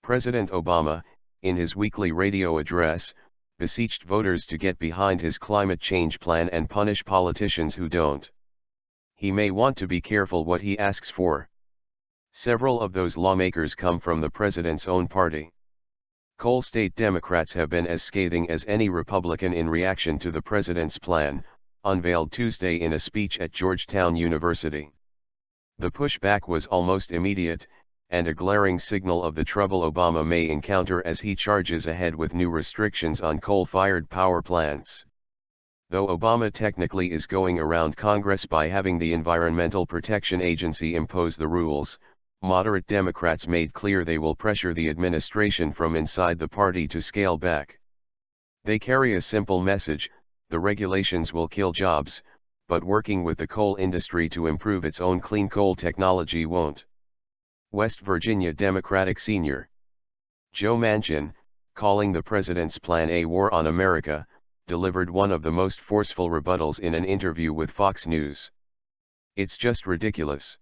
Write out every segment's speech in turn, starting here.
President Obama, in his weekly radio address, beseeched voters to get behind his climate change plan and punish politicians who don't. He may want to be careful what he asks for. Several of those lawmakers come from the president's own party. Coal state Democrats have been as scathing as any Republican in reaction to the president's plan, unveiled Tuesday in a speech at Georgetown University. The pushback was almost immediate, and a glaring signal of the trouble Obama may encounter as he charges ahead with new restrictions on coal-fired power plants. Though Obama technically is going around Congress by having the Environmental Protection Agency impose the rules, moderate Democrats made clear they will pressure the administration from inside the party to scale back. They carry a simple message: the regulations will kill jobs, but working with the coal industry to improve its own clean coal technology won't. West Virginia Democratic Senior Joe Manchin, calling the president's plan a war on America, delivered one of the most forceful rebuttals in an interview with Fox News. "It's just ridiculous.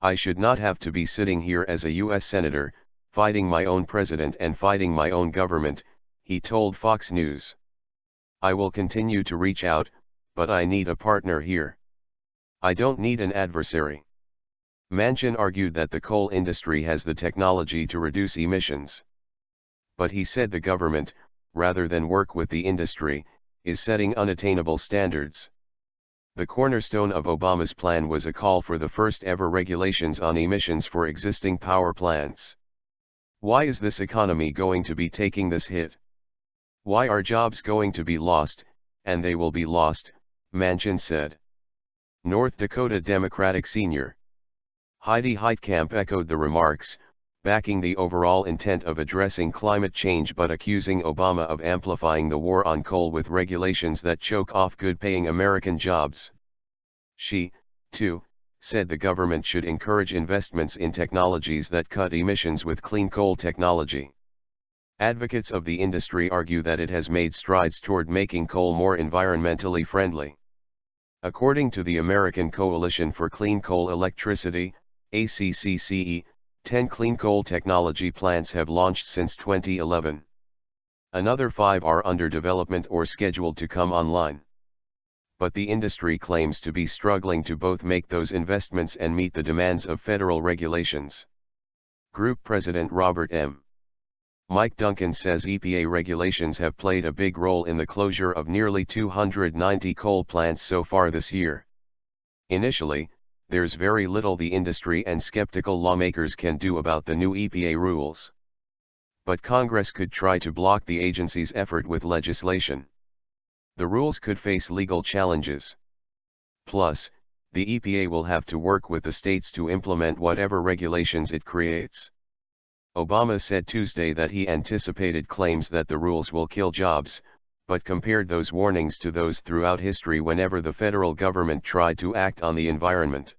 I should not have to be sitting here as a U.S. Senator, fighting my own president and fighting my own government," he told Fox News. "I will continue to reach out, but I need a partner here. I don't need an adversary." Manchin argued that the coal industry has the technology to reduce emissions. But he said the government, rather than work with the industry, is setting unattainable standards. The cornerstone of Obama's plan was a call for the first ever regulations on emissions for existing power plants. "Why is this economy going to be taking this hit? Why are jobs going to be lost, and they will be lost," Manchin said. North Dakota Democratic Senior Heidi Heitkamp echoed the remarks, backing the overall intent of addressing climate change but accusing Obama of amplifying the war on coal with regulations that choke off good-paying American jobs. She, too, said the government should encourage investments in technologies that cut emissions with clean coal technology. Advocates of the industry argue that it has made strides toward making coal more environmentally friendly. According to the American Coalition for Clean Coal Electricity, ACCCE, 10 clean coal technology plants have launched since 2011. Another 5 are under development or scheduled to come online. But the industry claims to be struggling to both make those investments and meet the demands of federal regulations. Group President Robert M. Mike Duncan says EPA regulations have played a big role in the closure of nearly 290 coal plants so far this year. Initially, there's very little the industry and skeptical lawmakers can do about the new EPA rules. But Congress could try to block the agency's effort with legislation. The rules could face legal challenges. Plus, the EPA will have to work with the states to implement whatever regulations it creates. Obama said Tuesday that he anticipated claims that the rules will kill jobs, but compared those warnings to those throughout history whenever the federal government tried to act on the environment.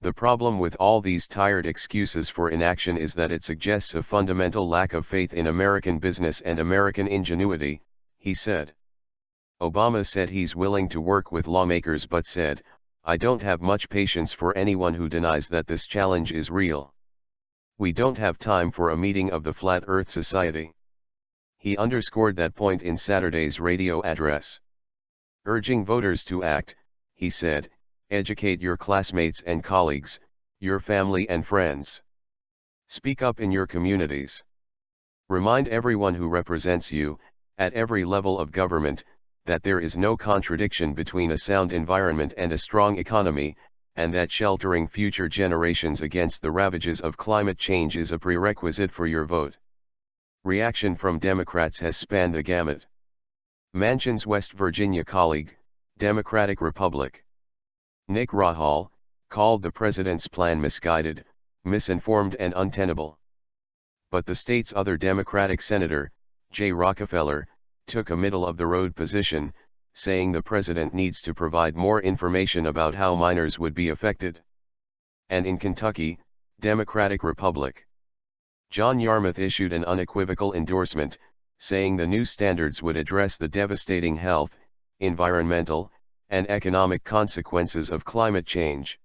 "The problem with all these tired excuses for inaction is that it suggests a fundamental lack of faith in American business and American ingenuity," he said. Obama said he's willing to work with lawmakers but said, "I don't have much patience for anyone who denies that this challenge is real. We don't have time for a meeting of the Flat Earth Society." He underscored that point in Saturday's radio address. Urging voters to act, he said, "Educate your classmates and colleagues, your family and friends. Speak up in your communities. Remind everyone who represents you, at every level of government, that there is no contradiction between a sound environment and a strong economy, and that sheltering future generations against the ravages of climate change is a prerequisite for your vote." Reaction from Democrats has spanned the gamut. Manchin's West Virginia colleague, Democratic Republic Nick Rahall, called the president's plan misguided, misinformed and untenable. But the state's other Democratic senator, Jay Rockefeller, took a middle-of-the-road position, saying the president needs to provide more information about how miners would be affected. And in Kentucky, Democratic Republic John Yarmouth issued an unequivocal endorsement, saying the new standards would address the devastating health, environmental, and economic consequences of climate change.